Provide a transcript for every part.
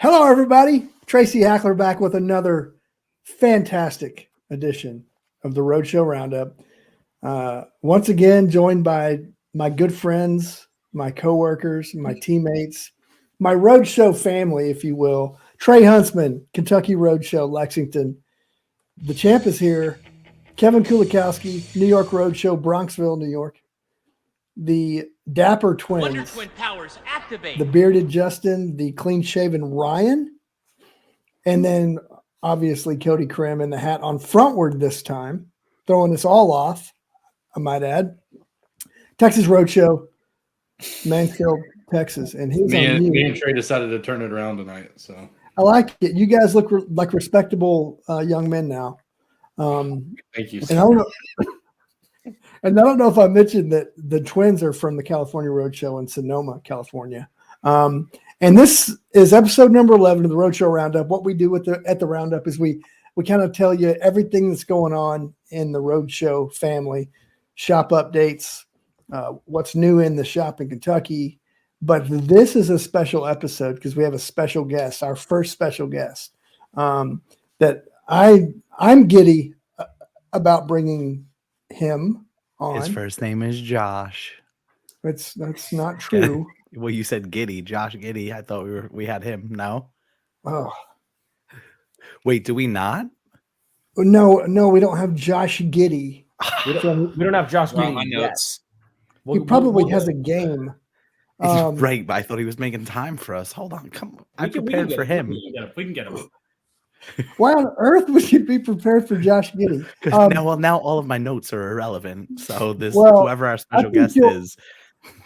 Hello, everybody. Tracy Hackler back with another fantastic edition of the Roadshow Roundup. Once again, joined by my good friends, my coworkers, my teammates, my Roadshow family, if you will. Trey Huntsman, Kentucky Roadshow, Lexington. The champ is here. Kevin Kulikowski, New York Roadshow, Bronxville, New York. The Dapper Twins, Wonder Twin powers activate. the bearded Justin, the clean-shaven Ryan, and then obviously Cody Krim in the hat on frontward this time, throwing this all off, I might add. Texas Roadshow, Mansfield, Texas, and he's Me on and mute. Trey decided to turn it around tonight. So I like it. You guys look like respectable young men now. thank you. And I don't know if I mentioned that the twins are from the California Roadshow in Sonoma, California. And this is episode number 11 of the Roadshow Roundup. What we do at the Roundup is we kind of tell you everything that's going on in the Roadshow family, shop updates, what's new in the shop in Kentucky. But this is a special episode because we have a special guest, our first special guest, that I'm giddy about bringing him on. His first name is Josh. That's not true. Well, you said Giddy, Josh Giddy. I thought we had him. No. Oh Wait, do we not? no, we don't have Josh Giddy. We don't have Josh Wrong Giddy my yet. notes. He probably has a game. Right, but I thought he was making time for us. Hold on, come on. I'm prepared for him. We can get him. Why on earth would you be prepared for Josh Giddy? Now all of my notes are irrelevant. So whoever our special guest is,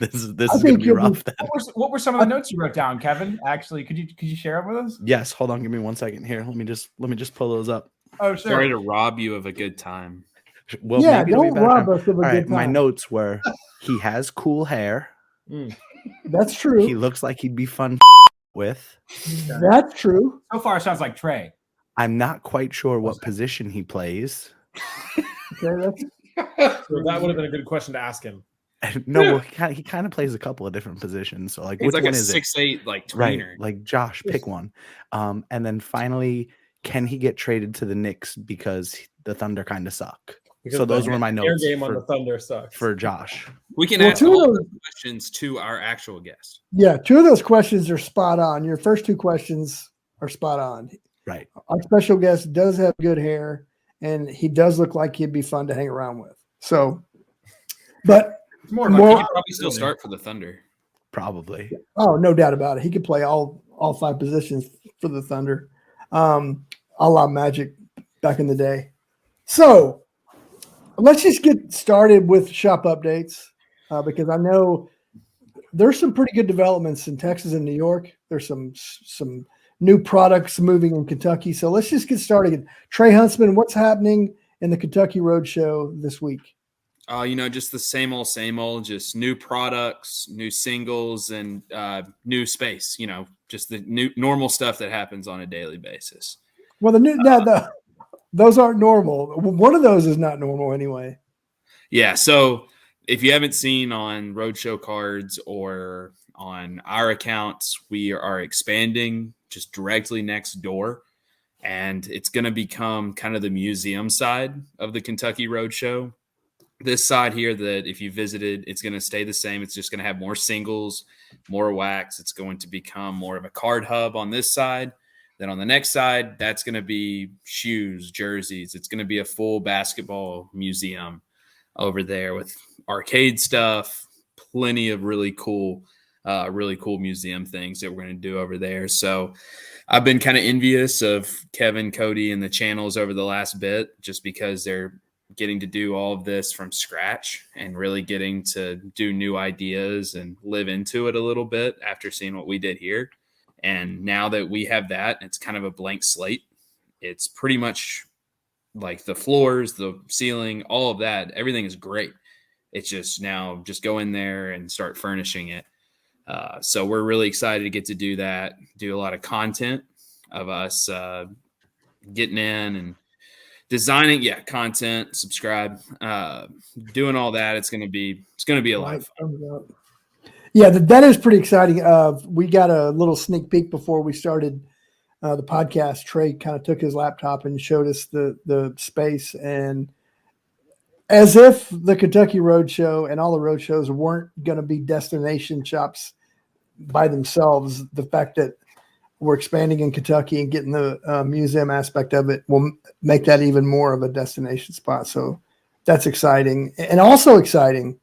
this is going to be rough. Then. What were some of the notes you wrote down, Kevin? Actually, could you share them with us? Yes, hold on. Give me 1 second here. Let me just pull those up. Oh, sure. Sorry to rob you of a good time. Well, yeah, maybe it'll be don't better rob time. us of a All good right, time. my notes were: he has cool hair. That's true. He looks like he'd be fun with. That's true. So far, it sounds like Trey. I'm not quite sure what position he plays. Okay, that's So that would have been a good question to ask him. No, well, he kind of plays a couple of different positions. So, like, He's which like one a is 6'8", like Right, tweener. like Josh, pick one. And then finally, can he get traded to the Knicks because the Thunder kind of suck? Because So those the were my air notes game on the Thunder sucks. for Josh. We can Well, ask two of all those- the questions to our actual guest. yeah. Two of those questions are spot on. Your first two questions are spot on. Right. Our special guest does have good hair, and he does look like he'd be fun to hang around with. So, but It's more He More- could probably still start for the Thunder. Probably. oh, no doubt about it. He could play all five positions for the Thunder, a la Magic back in the day. So let's just get started with shop updates because I know there's some pretty good developments in Texas and New York. There's some new products moving in Kentucky. So let's just get started. Trey Huntsman, what's happening in the Kentucky Roadshow this week? Just the same old, just new products, new singles, and new space. Just the new normal stuff that happens on a daily basis. Well, those aren't normal. One of those is not normal anyway. Yeah, so if you haven't seen on Roadshow cards or on our accounts, we are expanding just directly next door, and it's going to become kind of the museum side of the Kentucky Roadshow. This side here that if you visited, it's going to stay the same. It's just going to have more singles, more wax. It's going to become more of a card hub on this side. Then on the next side, that's going to be shoes, jerseys. It's going to be a full basketball museum over there with arcade stuff, plenty of really cool museum things that we're going to do over there. So I've been kind of envious of Kevin, Cody, and the channels over the last bit just because they're getting to do all of this from scratch and really getting to do new ideas and live into it a little bit after seeing what we did here. And now that we have that, it's kind of a blank slate. It's pretty much like the floors, the ceiling, all of that. Everything is great. It's just now just go in there and start furnishing it. So we're really excited to get to do that, do a lot of content of us getting in and designing, content, subscribe, doing all that. It's going to be a life. Yeah, that is pretty exciting. We got a little sneak peek before we started the podcast. Trey kind of took his laptop and showed us the space, and as if the Kentucky Roadshow and all the road shows weren't going to be destination shops by themselves, the fact that we're expanding in Kentucky and getting the museum aspect of it will make that even more of a destination spot. So that's exciting. And also exciting,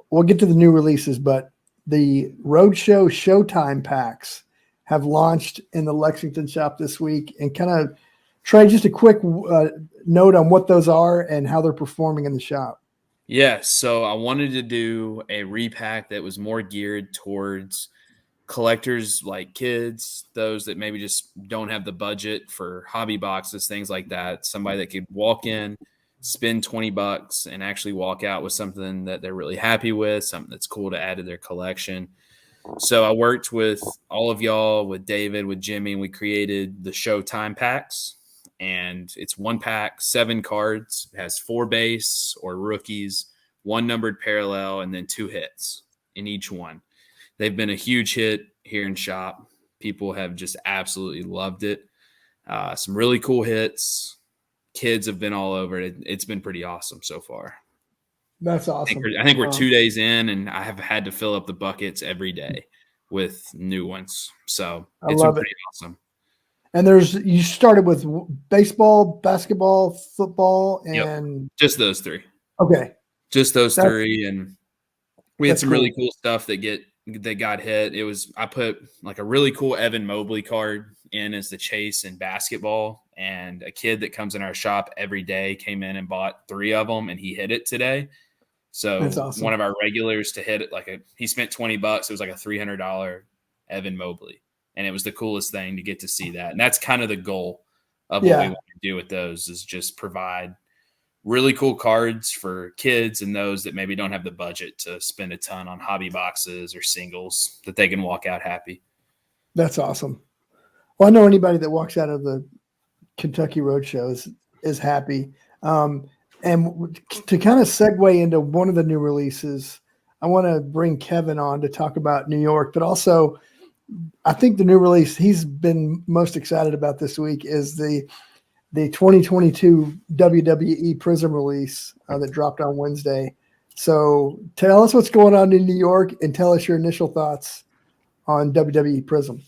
we'll get to the new releases, but the Roadshow Showtime packs have launched in the Lexington shop this week. And kind of try just a quick note on what those are and how they're performing in the shop. Yeah, so I wanted to do a repack that was more geared towards collectors like kids, those that maybe just don't have the budget for hobby boxes, things like that. Somebody that could walk in, spend $20 and actually walk out with something that they're really happy with, something that's cool to add to their collection. So I worked with all of y'all, with David, with Jimmy, and we created the Showtime packs. And it's 1 pack, 7 cards. It has 4 base or rookies, 1 numbered parallel, and then 2 hits in each one. They've been a huge hit here in shop. People have just absolutely loved it. Some really cool hits. Kids have been all over it. It's been pretty awesome so far. That's awesome. I think we're 2 days in, and I have had to fill up the buckets every day with new ones. So it's been pretty awesome. And you started with baseball, basketball, football, and just those 3. Okay, just those 3, and we had some really cool stuff that got hit. I put like a really cool Evan Mobley card in as the chase in basketball, and a kid that comes in our shop every day came in and bought 3 of them, and he hit it today. So that's awesome. One of our regulars to hit it he spent $20. It was like a $300 Evan Mobley. And it was the coolest thing to get to see that. And that's kind of the goal of what we want to do with those, is just provide really cool cards for kids and those that maybe don't have the budget to spend a ton on hobby boxes or singles, that they can walk out happy. That's awesome. Well, I know anybody that walks out of the Kentucky Roadshow is happy. And to kind of segue into one of the new releases, I want to bring Kevin on to talk about New York, but also I think the new release he's been most excited about this week is the 2022 WWE Prizm release that dropped on Wednesday. So tell us what's going on in New York and tell us your initial thoughts on WWE Prizm.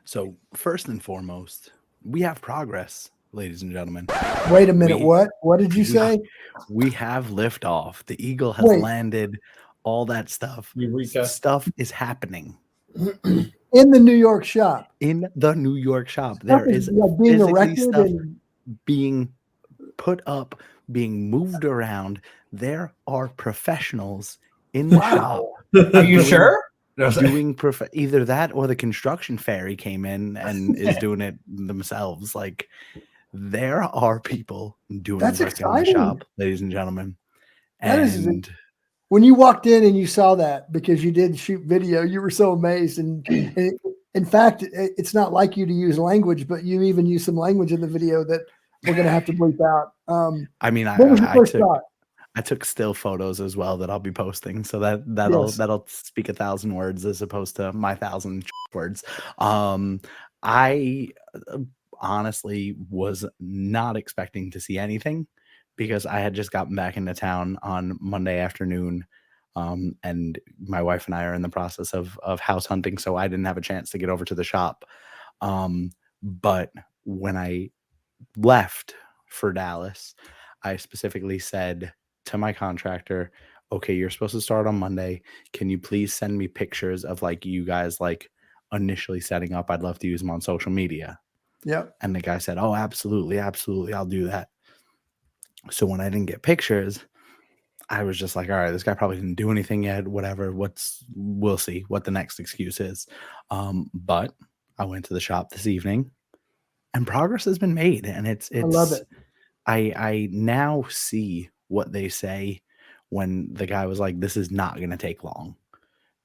So first and foremost, we have progress, ladies and gentlemen. Wait a minute. What did you say? We have liftoff. The Eagle has landed. All that stuff. Stuff is happening. In the New York shop. In the New York shop. There is being erected stuff being put up, being moved around. There are professionals in the shop. Are you sure? Doing either that or the construction fairy came in and is doing it themselves. Like, there are people doing work in the shop, ladies and gentlemen. And when you walked in and you saw that, because you did shoot video, you were so amazed. And in fact, it's not like you to use language, but you even use some language in the video that we're going to have to bleep out. I mean, I took still photos as well that I'll be posting, so that'll speak 1,000 words as opposed to my 1,000 words. I honestly was not expecting to see anything, because I had just gotten back into town on Monday afternoon, and my wife and I are in the process of house hunting, so I didn't have a chance to get over to the shop. But when I left for Dallas, I specifically said to my contractor, okay, you're supposed to start on Monday. Can you please send me pictures of you guys initially setting up? I'd love to use them on social media. Yeah. And the guy said, oh, absolutely. I'll do that. So when I didn't get pictures, I was just like, all right, this guy probably didn't do anything yet. Whatever. We'll see what the next excuse is. But I went to the shop this evening, and progress has been made. And it's I love it. I now see what they say when the guy was like, this is not going to take long,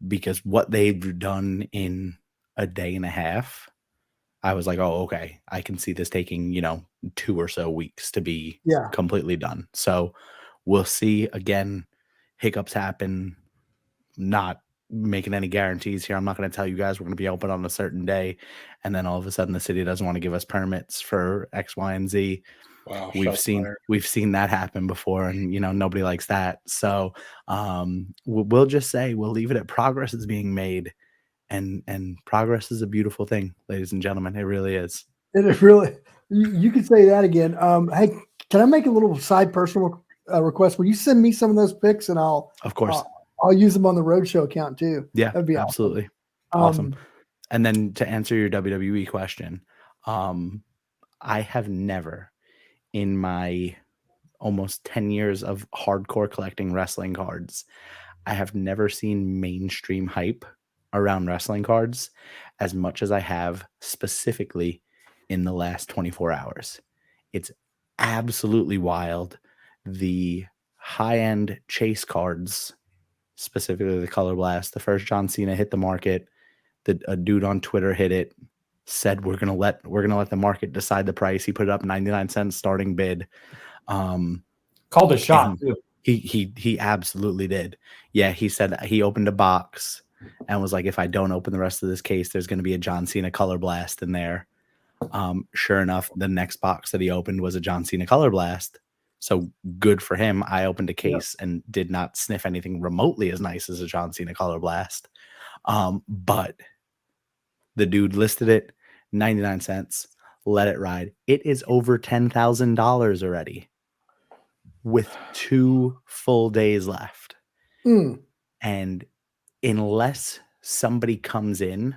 because what they've done in a day and a half, I was like, oh, okay, I can see this taking, 2 or so weeks to be completely done. So we'll see. Again, hiccups happen, not making any guarantees here. I'm not going to tell you guys we're going to be open on a certain day, and then all of a sudden the city doesn't want to give us permits for X, Y, and Z. Wow, We've shots seen fired. that happen before, and nobody likes that. So we'll just say we'll leave it at progress is being made, and progress is a beautiful thing, ladies and gentlemen. It really is. It is really. You could say that again. Hey, can I make a little side personal request? Will you send me some of those pics, and I'll Of course. I'll use them on the Roadshow account too. Yeah, That'd be absolutely awesome. And then to answer your WWE question, I have never in my almost 10 years of hardcore collecting wrestling cards, I have never seen mainstream hype around wrestling cards as much as I have specifically in the last 24 hours. It's absolutely wild. The high-end chase cards, specifically the Color Blast, the first John Cena hit the market, a dude on Twitter hit it, said we're gonna let the market decide the price. He put it up 99 cents starting bid. Called a shot too. He absolutely did. Yeah, he said he opened a box and was like, if I don't open the rest of this case, there's going to be a John Cena Color Blast in there. Sure enough, the next box that he opened was a John Cena Color Blast. So good for him. I opened a case and did not sniff anything remotely as nice as a John Cena Color Blast. But the dude listed it 99 cents, let it ride. It is over $10,000 already with 2 full days left. And unless somebody comes in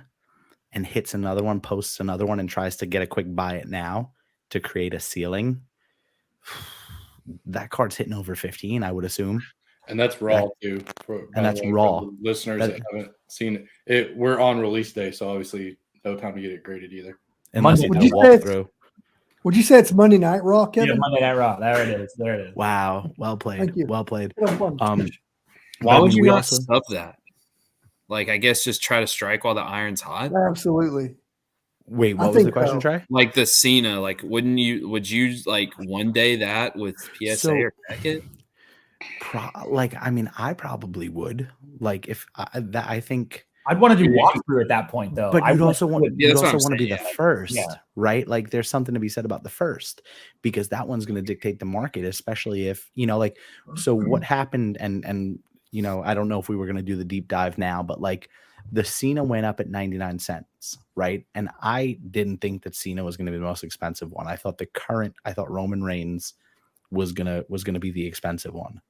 and hits another one, posts another one, and tries to get a quick buy it now to create a ceiling, that card's hitting over 15, I would assume. And that's raw too. And that's raw. Listeners that haven't seen it, we're on release day, so obviously no time to get it graded either. Unless you do walk through. Would you say it's Monday Night Raw, Kevin? Yeah, Monday Night Raw. There it is. There it is. Wow. Well played. Thank you. Well played. Why would you not sub that? Like, I guess just try to strike while the iron's hot. Absolutely. Wait, what was the question, Trey? Like the Cena, like, would you like one day that with PSA or Beckett? I probably would. Like, if I think I'd want to do walkthrough at that point, though. But you'd also want to be the first, yeah. right? Like, there's something to be said about the first, because that one's going to dictate the market, especially if So what happened? And I don't know if we were going to do the deep dive now, but like the Cena went up at 99 cents, right? And I didn't think that Cena was going to be the most expensive one. I thought Roman Reigns was gonna be the expensive one,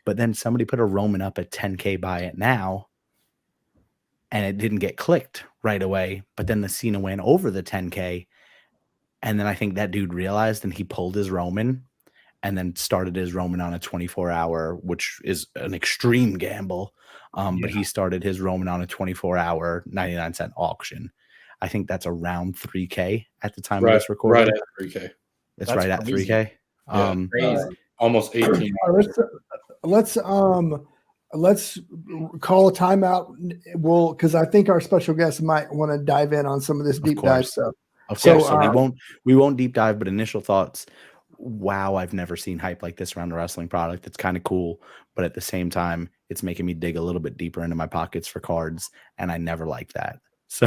but then somebody put a Roman up at 10K buy it now. And it didn't get clicked right away. But then the Cena went over the 10K. And then I think that dude realized and he pulled his Roman and then started his Roman on a 24-hour, which is an extreme gamble. But he started his Roman on a 24-hour 99-cent auction. I think that's around 3K at the time of this recording. Right at 3K. It's right at 3K. Crazy. Almost 18 hours. Let's call a timeout. Because I think our special guest might want to dive in on some of this deep dive stuff. Of course. So we won't deep dive, but initial thoughts. Wow, I've never seen hype like this around a wrestling product. It's kind of cool, but at the same time, it's making me dig a little bit deeper into my pockets for cards, and I never like that. So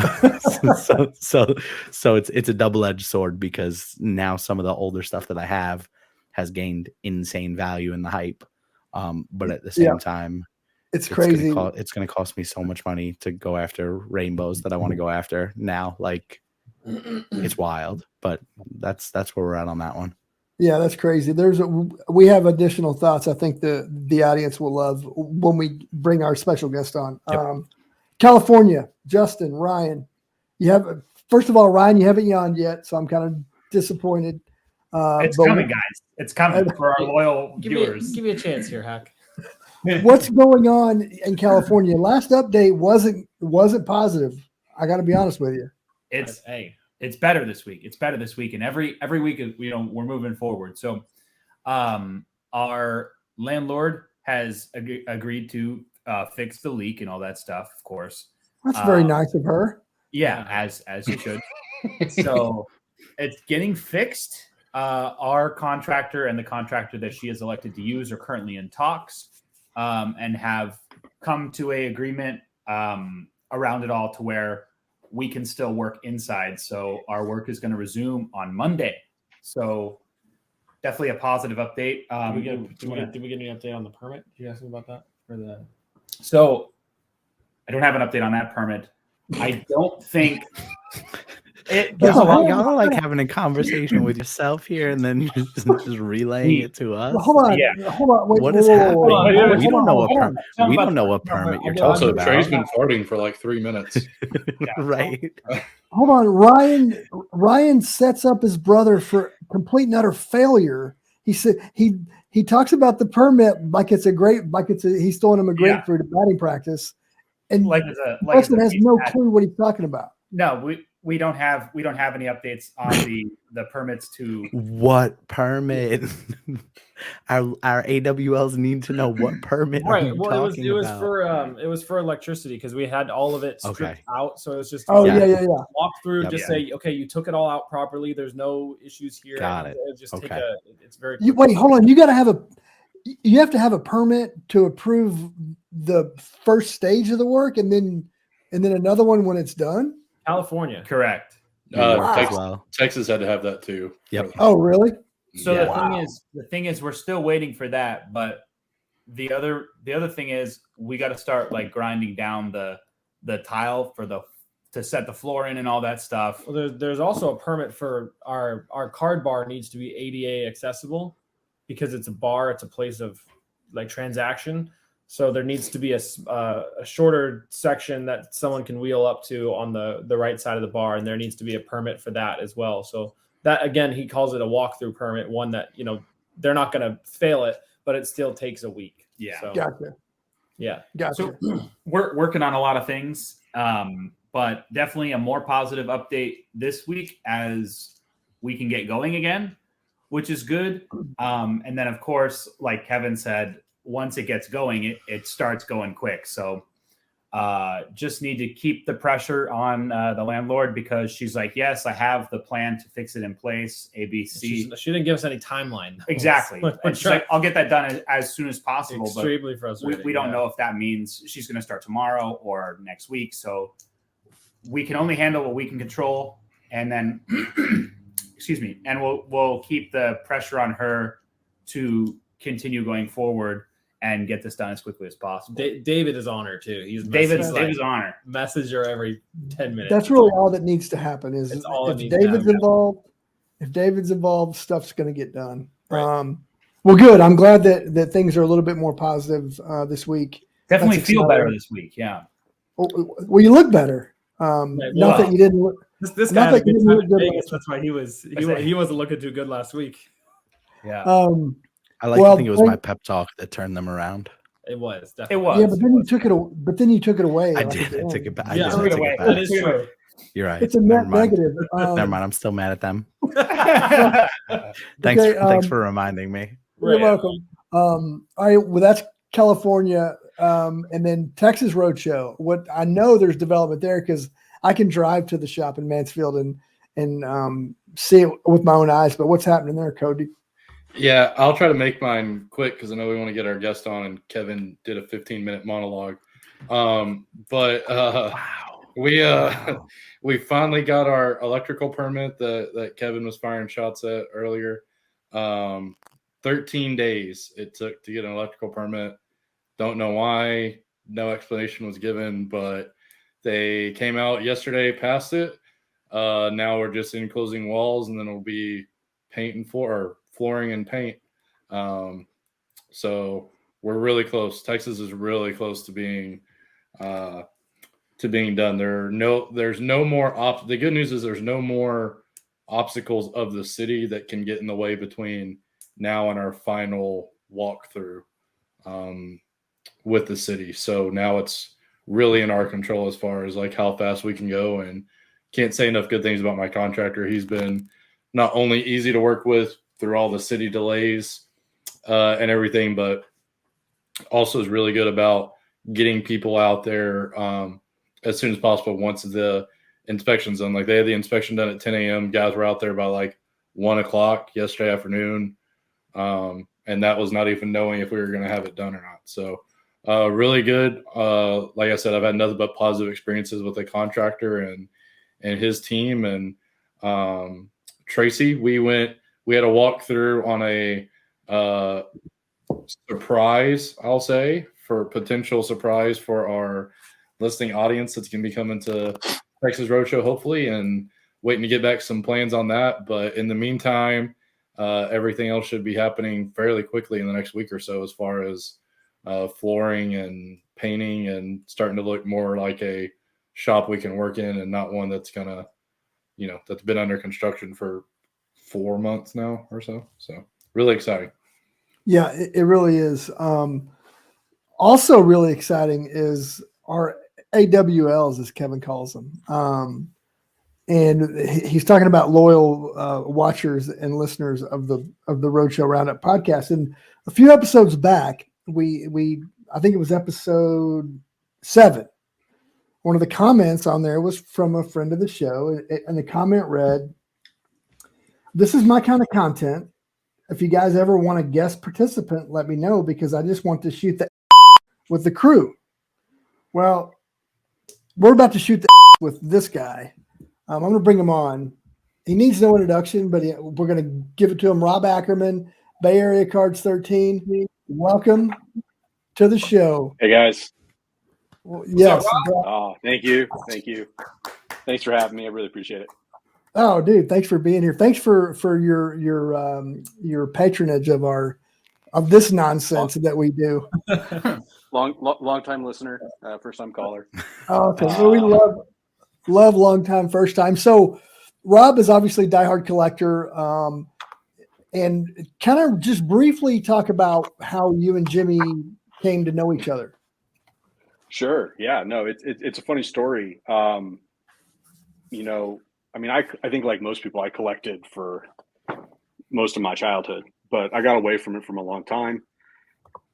it's a double-edged sword, because now some of the older stuff that I have has gained insane value in the hype. But at the same time, it's crazy. It's going to cost me so much money to go after rainbows that I want to go after now. Like, it's wild, but that's where we're at on that one. Yeah, that's crazy. We have additional thoughts I think the audience will love when we bring our special guest on. Yep. California, Justin, Ryan. First of all, Ryan, you haven't yawned yet, so I'm kind of disappointed. It's coming, guys. It's coming for our loyal viewers. Give me a chance here, Hack. What's going on in California? Last update wasn't positive. I got to be honest with you. It's better this week. It's better this week, and every week we're moving forward. So, our landlord has agreed to fix the leak and all that stuff. Of course, that's very nice of her. Yeah, as you should. So, it's getting fixed. Our contractor and the contractor that she has elected to use are currently in talks, and have come to an agreement around it all to where we can still work inside. So our work is going to resume on Monday. So definitely a positive update. Did we get any update on the permit? Did you ask me about that for the? So I don't have an update on that permit. I don't think y'all are like having a conversation with yourself here, and then you're just relaying it to us. Hold on, wait, what is happening? We don't know what permit you're talking Also, about. Trey's been farting for like 3 minutes. Right. Hold on, Ryan sets up his brother for complete and utter failure. He said he talks about the permit like he's throwing him a grapefruit at batting practice, and Preston has no clue what he's talking about. No, we don't have any updates on the permits to what permit. our AWLs need to know what permit. Right. Well, it was for electricity because we had all of it stripped out. So it was just walk through, say, okay, you took it all out properly. There's no issues here. Got it. Just it's very. Wait, hold on. You have to have a permit to approve the first stage of the work, and then another one when it's done. California, correct. Texas had to have that too. Yep. Oh, really? So the thing is, we're still waiting for that. But the other thing is, we got to start like grinding down the tile to set the floor in and all that stuff. Well, there's also a permit for our card bar needs to be ADA accessible because it's a bar. It's a place of like transaction. So there needs to be a shorter section that someone can wheel up to on the right side of the bar, and there needs to be a permit for that as well. So that, again, he calls it a walkthrough permit, one that, they're not going to fail it, but it still takes a week. Yeah. So, gotcha. Yeah. Gotcha. So we're working on a lot of things, but definitely a more positive update this week as we can get going again, which is good. And then, of course, like Kevin said, once it gets going, it starts going quick. So just need to keep the pressure on the landlord because she's like, yes, I have the plan to fix it in place, ABC. She didn't give us any timeline. Exactly. And she's like, I'll get that done as soon as possible. Extremely frustrating. We don't know if that means she's going to start tomorrow or next week. So we can only handle what we can control. And then, excuse me, and we'll keep the pressure on her to continue going forward and get this done as quickly as possible. David is on her too. David's on her. Message her every 10 minutes. That's really all that needs to happen. Is if David's involved, stuff's going to get done. Right. Well, good. I'm glad that things are a little bit more positive this week. Definitely feel better this week. Yeah. Well, you look better. Not that you didn't look. This guy had a good time in Vegas. That's why he wasn't looking too good last week. Yeah. I like to think it was my pep talk that turned them around. It was. Definitely. It was. Yeah, but then you took it away. I did. I took it back. Yeah, took it away. That is true. You're right. It's a net negative. Never mind. I'm still mad at them. Thanks for reminding me. You're welcome. All right. Well, that's California, and then Texas Roadshow. What I know there's development there because I can drive to the shop in Mansfield and see it with my own eyes. But what's happening there, Cody? Yeah, I'll try to make mine quick because I know we want to get our guest on, and Kevin did a 15-minute monologue. We finally got our electrical permit that Kevin was firing shots at earlier. 13 days it took to get an electrical permit. Don't know why. No explanation was given, but they came out yesterday, passed it. Now we're just enclosing walls, and then it'll be paint and flooring and paint. So we're really close. Texas is really close to being done. There's no more the good news is there's no more obstacles of the city that can get in the way between now and our final walkthrough with the city. So now it's really in our control as far as like how fast we can go, and can't say enough good things about my contractor. He's been not only easy to work with through all the city delays and everything, but also is really good about getting people out there as soon as possible once the inspection's done. Like they had the inspection done at 10 a.m. Guys were out there by like 1 o'clock yesterday afternoon. And that was not even knowing if we were going to have it done or not. So Really good. Like I said, I've had nothing but positive experiences with the contractor and his team. And Tracy, we had a walkthrough on a surprise, I'll say, for potential surprise for our listening audience that's going to be coming to Texas Roadshow, hopefully, and waiting to get back some plans on that. But in the meantime, everything else should be happening fairly quickly in the next week or so, as far as flooring and painting and starting to look more like a shop we can work in and not one that's gonna, that's been under construction for 4 months now or so. So really exciting. Yeah, it really is. Also really exciting is our AWLs, as Kevin calls them. And he's talking about loyal watchers and listeners of the Roadshow Roundup podcast. And a few episodes back, I think it was episode 7. One of the comments on there was from a friend of the show, and the comment read, "This is my kind of content. If you guys ever want a guest participant, let me know, because I just want to shoot the with the crew." Well, we're about to shoot the with this guy. I'm going to bring him on. He needs no introduction, but we're going to give it to him. Rob Ackerman, Bay Area Cards 13. Welcome to the show. Hey, guys. Well, yes. Oh, thank you. Thanks for having me. I really appreciate it. Oh, dude, thanks for being here. Thanks for your patronage of this nonsense that we do. Long time listener, first time caller. Oh, okay. Well, we love long time, first time. So Rob is obviously a diehard collector. And kind of just briefly talk about how you and Jimmy came to know each other. Sure. Yeah, no, it's a funny story. I think like most people, I collected for most of my childhood, but I got away from it from a long time.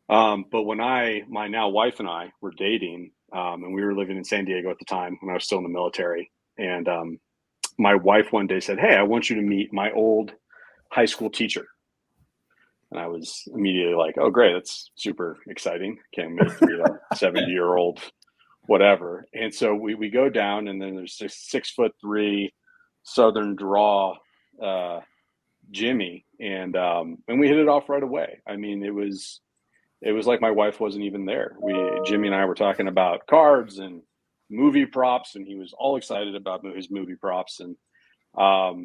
But when my now wife and I were dating, and we were living in San Diego at the time when I was still in the military, and my wife one day said, "Hey, I want you to meet my old high school teacher." And I was immediately like, "Oh, great. That's super exciting. Can't wait to meet a 70-year-old, whatever." And so we go down, and then there's 6'3" Southern draw, Jimmy. And we hit it off right away. I mean, it was like my wife wasn't even there. Jimmy and I were talking about cards and movie props, and he was all excited about his movie props. And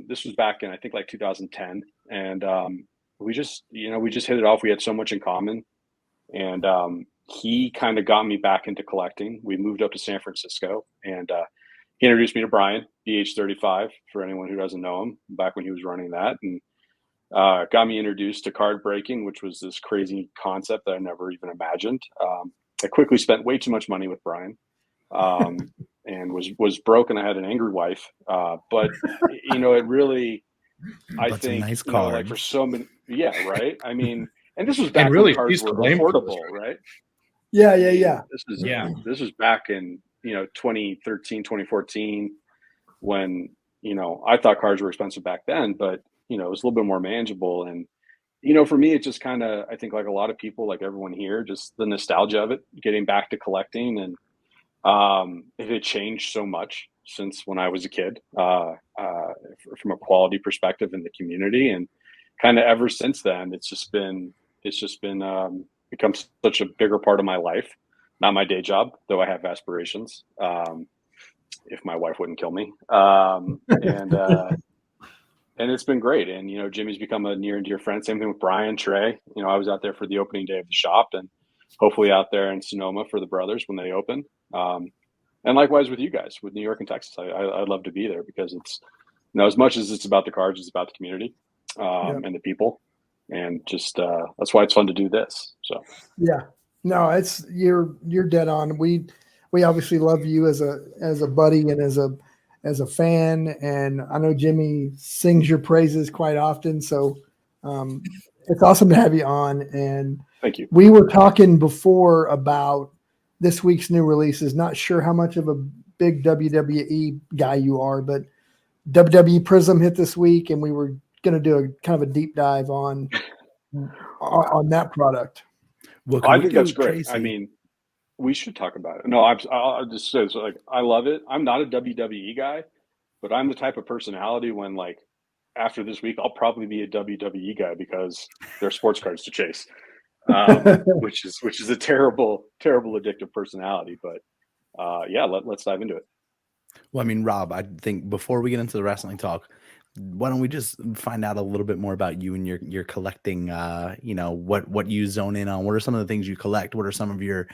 this was back in, I think, like 2010. And we just hit it off. We had so much in common. And he kind of got me back into collecting. We moved up to San Francisco, and he introduced me to Brian, BH35, for anyone who doesn't know him, back when he was running that. And got me introduced to card breaking, which was this crazy concept that I never even imagined. I quickly spent way too much money with Brian, and was broke, and I had an angry wife. But it really, I think, nice card. Like for so many, yeah, right. I mean, and this was back And really, when cards were affordable, right? Yeah. This was back in 2013, 2014, when I thought cards were expensive back then, but it was a little bit more manageable. And for me, it just kind of, I think, like a lot of people, like everyone here, just the nostalgia of it, getting back to collecting. And it had changed so much since when I was a kid, from a quality perspective in the community. And kind of ever since then, it's just been become such a bigger part of my life. Not my day job, though I have aspirations, if my wife wouldn't kill me. And it's been great. And, Jimmy's become a near and dear friend. Same thing with Brian, Trey. I was out there for the opening day of the shop, and hopefully out there in Sonoma for the brothers when they open. And likewise with you guys, with New York and Texas. I'd love to be there, because it's, as much as it's about the cards, it's about the community and the people. And just that's why it's fun to do this. So yeah, no, it's you're dead on. We obviously love you as a buddy and as a fan, and I know Jimmy sings your praises quite often. So it's awesome to have you on. And thank you. We were talking before about this week's new releases. Not sure how much of a big WWE guy you are, but WWE Prizm hit this week, and we were going to do a kind of a deep dive on that product. Well, I think that's great. Tracy. I mean, We should talk about it. No, I'll just say, so, like, I love it. I'm not a WWE guy, but I'm the type of personality when, like, after this week, I'll probably be a WWE guy because there are sports cards to chase, which is a terrible, terrible addictive personality. But yeah, let's dive into it. Well, I mean, Rob, I think before we get into the wrestling talk, why don't we just find out a little bit more about you and your collecting? What you zone in on. What are some of the things you collect? What are some of your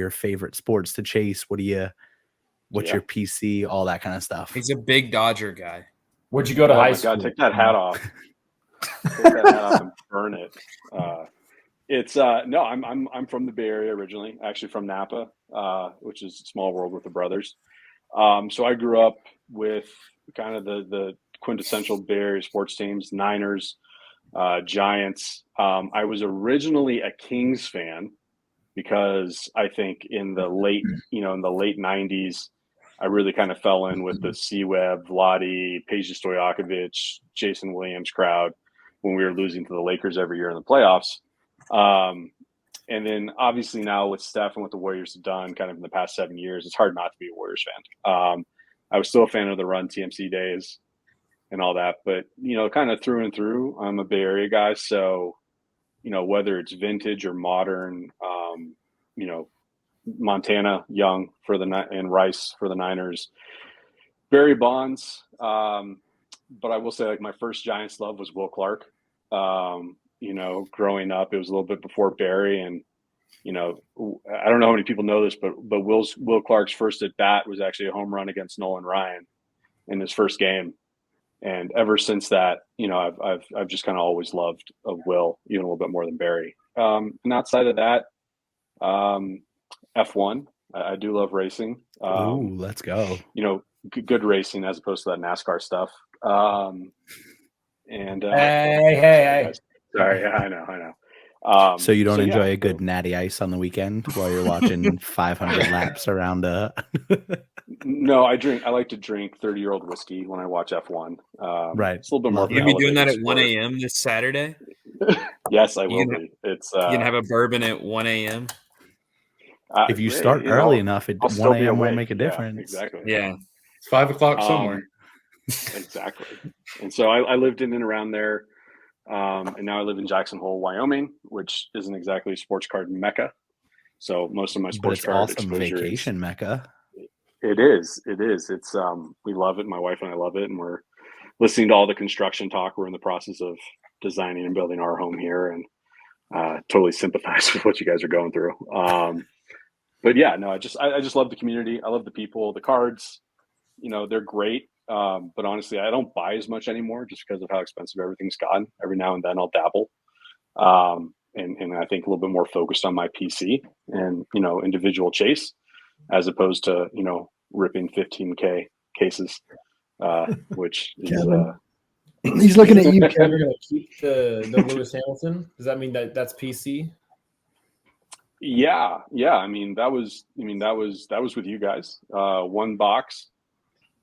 favorite sports to chase? What's your PC? All that kind of stuff. He's a big Dodger guy. Where'd you go to high school? God, take that hat off. Take that hat off and burn it. It's no, I'm from the Bay Area originally, actually from Napa, which is a small world with the brothers. So I grew up with kind of the quintessential Bay Area sports teams: Niners, Giants. I was originally a Kings fan because I think in the late 90s, I really kind of fell in with the C-Webb, Vlade, Peja Stojakovic, Jason Williams crowd when we were losing to the Lakers every year in the playoffs. And then obviously now with Steph and what the Warriors have done kind of in the past 7 years, it's hard not to be a Warriors fan. I was still a fan of the Run TMC days and all that, but, kind of through and through, I'm a Bay Area guy. So, whether it's vintage or modern, Montana Young and Rice for the Niners, Barry Bonds. But I will say, like, my first Giants love was Will Clark. Growing up, it was a little bit before Barry, and I don't know how many people know this, but Will Clark's first at bat was actually a home run against Nolan Ryan in his first game. And ever since that, I've just kind of always loved Will, even a little bit more than Barry. And outside of that, F1, I do love racing. Ooh, let's go. Good racing as opposed to that NASCAR stuff. Hey. Sorry, I know. So you don't enjoy a good natty ice on the weekend while you're watching 500 laps around a... No, I like to drink 30-year-old whiskey when I watch F1. Right. It's a little bit more. You'll be doing that at 1 a.m. this Saturday? Yes, I will be. It's you can have a bourbon at 1 a.m. If you start early enough, at 1 a.m. won't make a difference. Yeah, exactly. Yeah. It's 5 o'clock somewhere. Exactly. And so I lived in and around there. And now I live in Jackson Hole, Wyoming, which isn't exactly a sports card mecca. So most of my sports card awesome exposure vacation mecca. It is. It's we love it. My wife and I love it, and we're listening to all the construction talk. We're in the process of designing and building our home here, and totally sympathize with what you guys are going through. But yeah, no, I just love the community. I love the people. The cards, they're great. But honestly, I don't buy as much anymore just because of how expensive everything's gotten. Every now and then I'll dabble. And I think a little bit more focused on my PC and, individual chase as opposed to, ripping 15K cases, which is, he's looking at you, We're Kevin. going to keep the Lewis Hamilton. Does that mean that's PC? Yeah. I mean, that was with you guys. One box.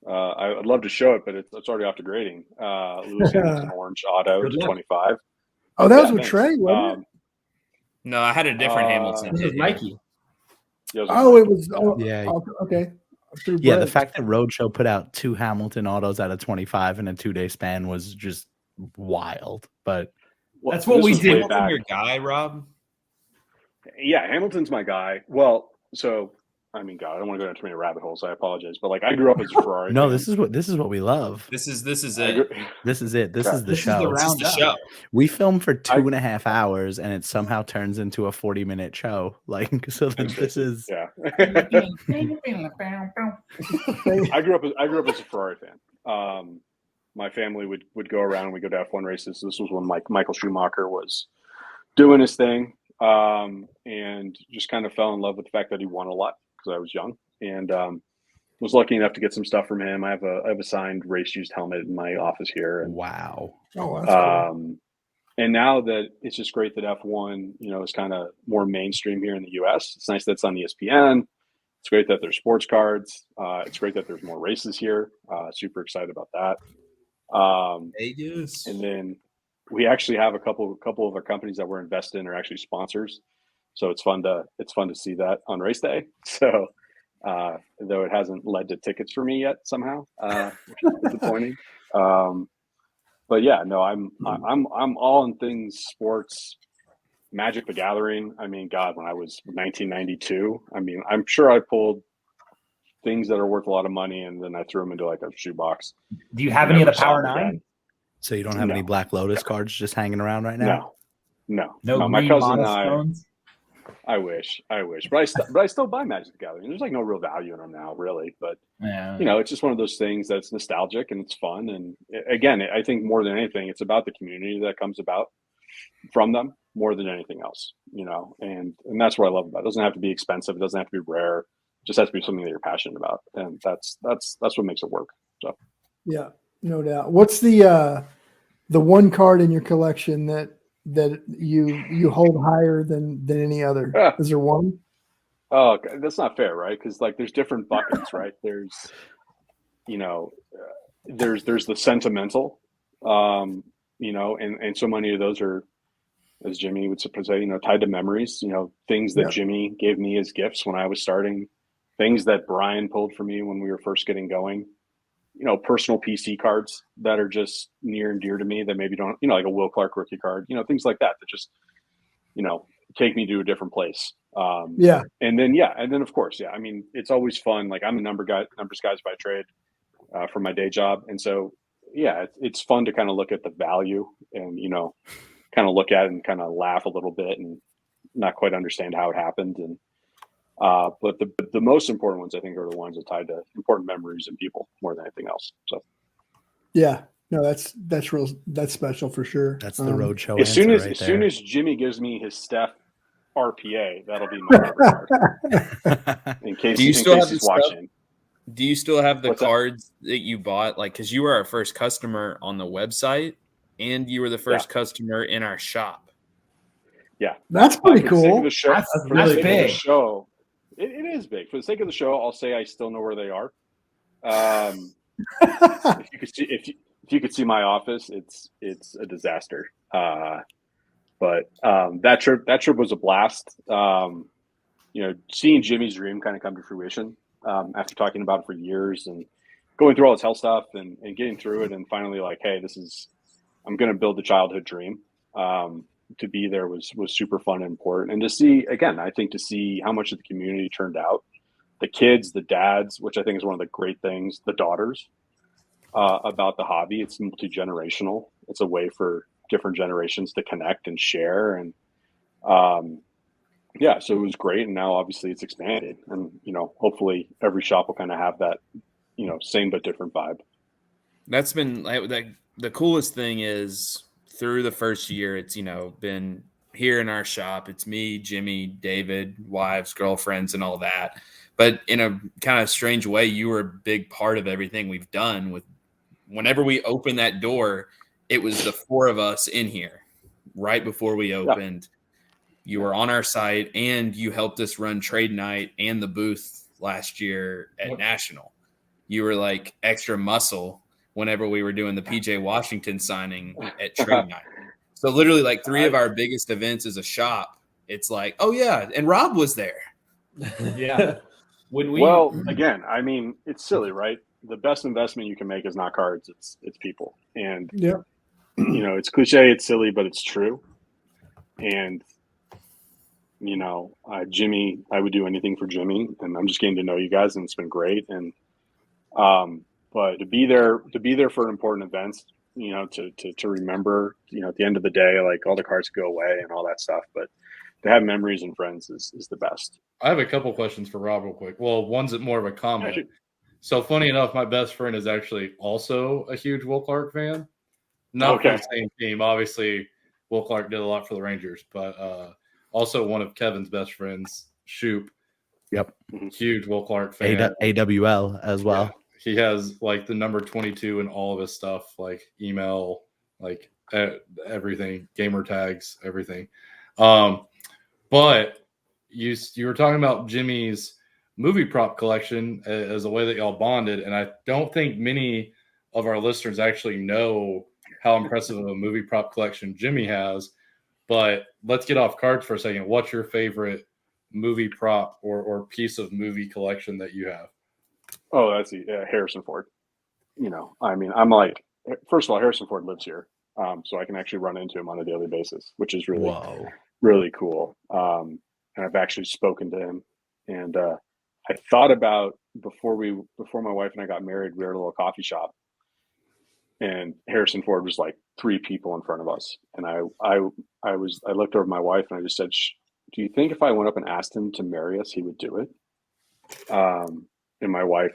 I'd love to show it, but it's already off to grading. Lewis Hamilton orange auto to 25. Oh, that was with Trey, wasn't it? No, I had a different Hamilton. This is Mikey. Yeah, It was. Oh, Yeah. Okay. Yeah, the fact that Roadshow put out 2 Hamilton autos out of 25 in a 2-day span was just wild. But that's what we did. Hamilton, your guy, Rob? Yeah, Hamilton's my guy. Well, so I mean, God, I don't want to go down too many rabbit holes. I apologize, but like I grew up as a Ferrari. No, fan. this is what we love. This is it. This is it. This is the show. This is the show. We film for 2.5 hours, and it somehow turns into a 40-minute show. Like, so this is. Yeah. I grew up as a Ferrari fan. My family would go around and we go to F1 races. This was when Michael Schumacher was doing his thing, and just kind of fell in love with the fact that he won a lot because I was young, and was lucky enough to get some stuff from him. I have a signed race used helmet in my office here. And, wow. Oh, that's cool. And now that it's just great that F1, is kind of more mainstream here in the US. It's nice that it's on ESPN. It's great that there's sports cards. It's great that there's more races here. Super excited about that. Vegas. And then we actually have a couple of our companies that we're invested in are actually sponsors. So it's fun to see that on race day. So though it hasn't led to tickets for me yet somehow, which is disappointing. But yeah, no, I'm all in things sports. Magic the Gathering. I mean, God, when I was 1992, I mean, I'm sure I pulled things that are worth a lot of money, and then I threw them into like a shoebox. Do you have any of the Power Never saw them Nine? again. So you don't have any Black Lotus cards just hanging around right now? No. My green cousin and I. monostones? I wish, but I still buy Magic the Gathering. There's like no real value in them now, really. But Yeah. it's just one of those things that's nostalgic and it's fun. And again, I think more than anything, it's about the community that comes about from them more than anything else. And that's what I love about it. It doesn't have to be expensive. It doesn't have to be rare. It just has to be something that you're passionate about, and that's what makes it work. So Yeah, no doubt. What's the one card in your collection that you hold higher than any other? Is there one? Oh, that's not fair, right? Because like there's different buckets, right? There's there's the sentimental, and so many of those are, as Jimmy would say, tied to memories. Things that Jimmy gave me as gifts when I was starting, things that Brian pulled for me when we were first getting going. Personal PC cards that are just near and dear to me that maybe don't, like a Will Clark rookie card, things like that just, take me to a different place. And then of course, I mean, it's always fun. Like I'm a numbers guys by trade for my day job. And so, it's fun to kind of look at the value and, kind of look at it and kind of laugh a little bit and not quite understand how it happened. And, but the most important ones, I think, are the ones that tied to important memories and people more than anything else. So, yeah, no, that's special for sure. That's the Roadshow. As soon as Jimmy gives me his Steph RPA, that'll be my favorite card. In case he's watching. Do you still have the cards that you bought? Like, because you were our first customer on the website, and you were the first customer in our shop. Yeah, that's pretty cool. That's really big. It is big. For the sake of the show, I'll say I still know where they are. If you could see my office, it's a disaster. But that trip was a blast. Seeing Jimmy's dream kind of come to fruition after talking about it for years and going through all this health stuff and getting through it, and finally like, hey, I'm going to build the childhood dream. To be there was super fun and important, and to see how much of the community turned out, the kids, the dads, which I think is one of the great things, the daughters, about the hobby. It's multi-generational. It's a way for different generations to connect and share. And so it was great. And now obviously it's expanded, and, hopefully every shop will kind of have that, same but different vibe. That's been the coolest thing is through the first year, it's, been here in our shop. It's me, Jimmy, David, wives, girlfriends, and all that. But in a kind of strange way, you were a big part of everything we've done. With whenever we opened that door, it was the four of us in here right before we opened. Yeah. You were on our site, and you helped us run trade night and the booth last year at National. You were like extra muscle whenever we were doing the PJ Washington signing at trade night. So literally like three of our biggest events as a shop, it's like, oh yeah, and Rob was there. Yeah. Well, again, I mean, it's silly, right? The best investment you can make is not cards, it's people. And it's cliche, it's silly, but it's true. And Jimmy, I would do anything for Jimmy, and I'm just getting to know you guys, and it's been great. And but to be there for important events, to remember, at the end of the day, like all the cards go away and all that stuff, but to have memories and friends is the best. I have a couple questions for Rob real quick. Well, one's more of a comment. So funny enough, my best friend is actually also a huge Will Clark fan. Not for the same team. Obviously, Will Clark did a lot for the Rangers, but also one of Kevin's best friends, Shoop. Yep. Huge Will Clark fan. AWL as well. Yeah. He has like the number 22 in all of his stuff, like email, like everything, gamer tags, everything. But you were talking about Jimmy's movie prop collection as a way that y'all bonded, and I don't think many of our listeners actually know how impressive of a movie prop collection Jimmy has. But let's get off cards for a second. What's your favorite movie prop or piece of movie collection that you have? Oh, that's Harrison Ford. You know, I mean, I'm like, first of all, Harrison Ford lives here, so I can actually run into him on a daily basis, which is really, really cool. And I've actually spoken to him, and I thought about before my wife and I got married, we were at a little coffee shop, and Harrison Ford was like 3 people in front of us, and I looked over at my wife and I just said, "Do you think if I went up and asked him to marry us, he would do it?" And my wife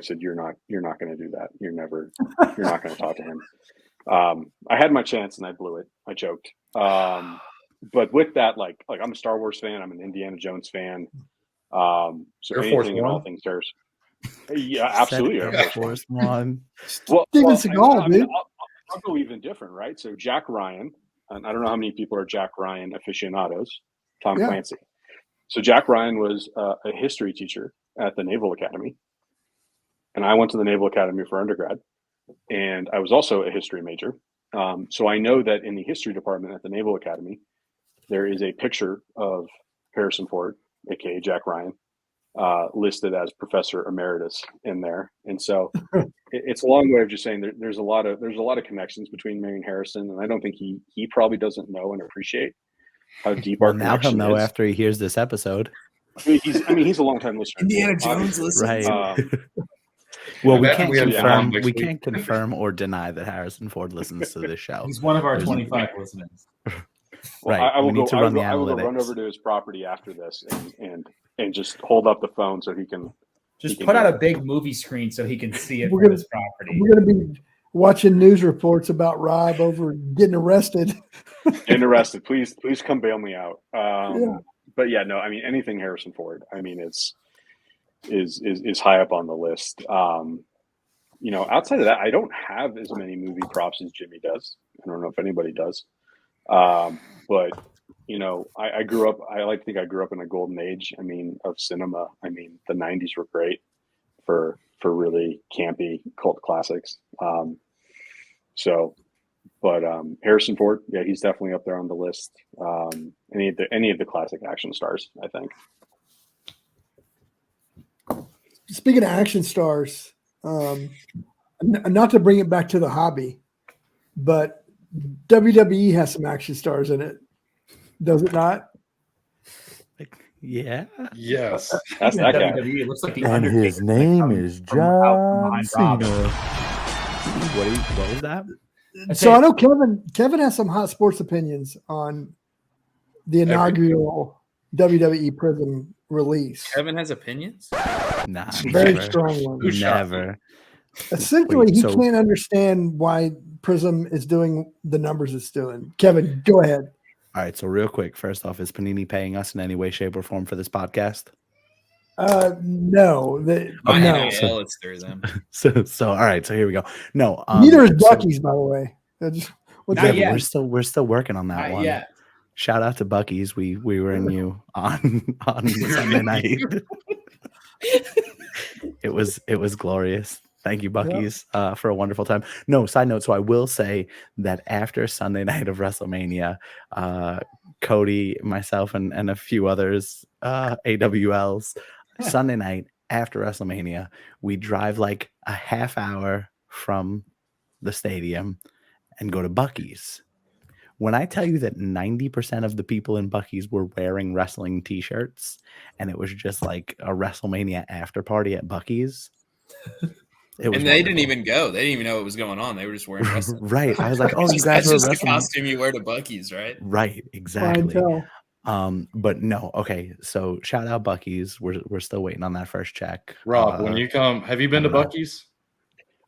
said, "You're not going to do that. You're not going to talk to him." I had my chance and I blew it. I choked. But with that, like I'm a Star Wars fan. I'm an Indiana Jones fan. So Air Force anything and all things Harrison. Yeah, absolutely. Air Force One. Well, Steven Seagal, dude. I'll go even different, right? So Jack Ryan, and I don't know how many people are Jack Ryan aficionados. Tom Clancy. So Jack Ryan was a history teacher at the Naval Academy, and I went to the Naval Academy for undergrad, and I was also a history major. So I know that in the history department at the Naval Academy, there is a picture of Harrison Ford, aka Jack Ryan, listed as Professor Emeritus in there. And so it's a long way of just saying there's a lot of connections between me and Harrison, and I don't think he probably doesn't know and appreciate how deep our now he'll connection know is. after he hears this episode. He's a long time listener. Indiana Jones listens. Right. Well, we Imagine can't we have Tom confirm. next We week. can't confirm or deny that Harrison Ford listens to this show. He's one of our 25 listeners. Well, Right. I will We need to run the I will go run analytics. over to his property after this and just hold up the phone so he can Just can put out hear a big movie screen so he can see it We're from gonna- his property. We're going to be watching news reports about Rob over getting arrested. interested. Please come bail me out. Yeah. But yeah, no, I mean anything Harrison Ford. I mean is high up on the list. You know, outside of that, I don't have as many movie props as Jimmy does. I don't know if anybody does. But you know, I grew up. I like to think I grew up in a golden age. I mean, of cinema. I mean, the '90s were great for really campy cult classics. But Harrison Ford, yeah, he's definitely up there on the list. Any of the classic action stars, I think. Speaking of action stars, not to bring it back to the hobby, but WWE has some action stars in it. Does it not? Yeah. Yes. That's that guy. WWE, it looks like the And Undertaker, his like, name coming is from out John behind Rob. Cena. What was that? So I know Kevin has some hot sports opinions on the inaugural WWE Prizm release. Kevin has opinions. Nah. Very never. strong one. Who shot Never. Essentially, Wait, he so- can't understand why Prizm is doing the numbers it's doing. Kevin, go ahead. All right. So real quick, first off, is Panini paying us in any way, shape, or form for this podcast? No, My no. NIL, it's through them. So all right. So here we go. No. Neither is so- Bucky's, by the way. Not Yeah, yet. but we're still working on that Not one. yet. Shout out to Bucky's. We were in you on Sunday night. It was glorious. Thank you, Bucky's, for a wonderful time. No, side note. So I will say that after Sunday night of WrestleMania, Cody, myself, and a few others, AWLs, Sunday night after WrestleMania, we drive like a half hour from the stadium and go to Bucky's. When I tell you that 90% of the people in Bucky's were wearing wrestling t-shirts and it was just like a WrestleMania after party at Bucky's. It was And they wonderful. didn't even go. They didn't even know what was going on. They were just wearing wrestling. Right. I was like, oh, you guys That's were just the wrestling. costume you wear to Bucky's, right? Right. Exactly. Clientele. But no. Okay. So shout out Bucky's. We're still waiting on that first check. Rob, when you come, have you been to I don't know. Bucky's?